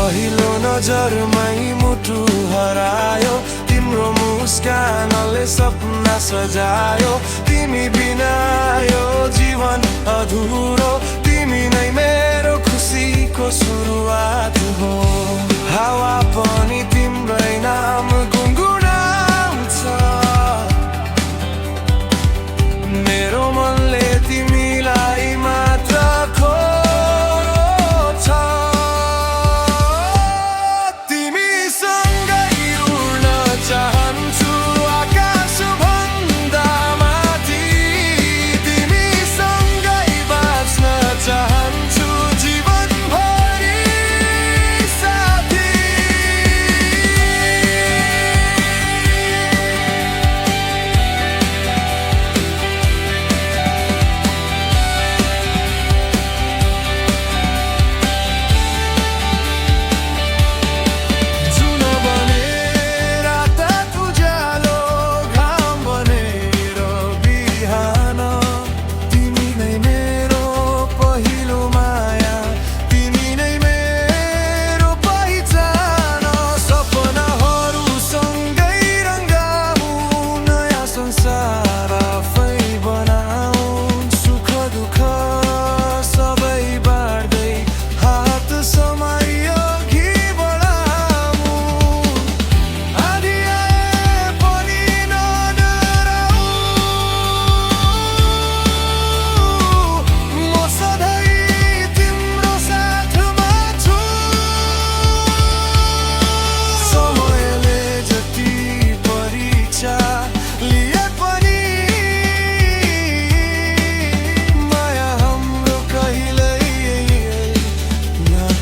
पहिलो नजरमै मुटु हरायो, तिम्रो मुस्कानले सपना सजायो। तिमी बिना यो जीवन अधुरो, तिमी नै मेरो खुसीको सुरुवात हो। हावा पनि तिम्रै नाम गुनगुनाउँछ, मेरो मनले तिमीलाई मात्र खोज्छ। तिमीसँगै उड्न चाहन्छु आकाशभन्दा माथि, तिमीसँगै बाँच्न चाहन्छु जीवनभरि साथी।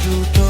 Tuto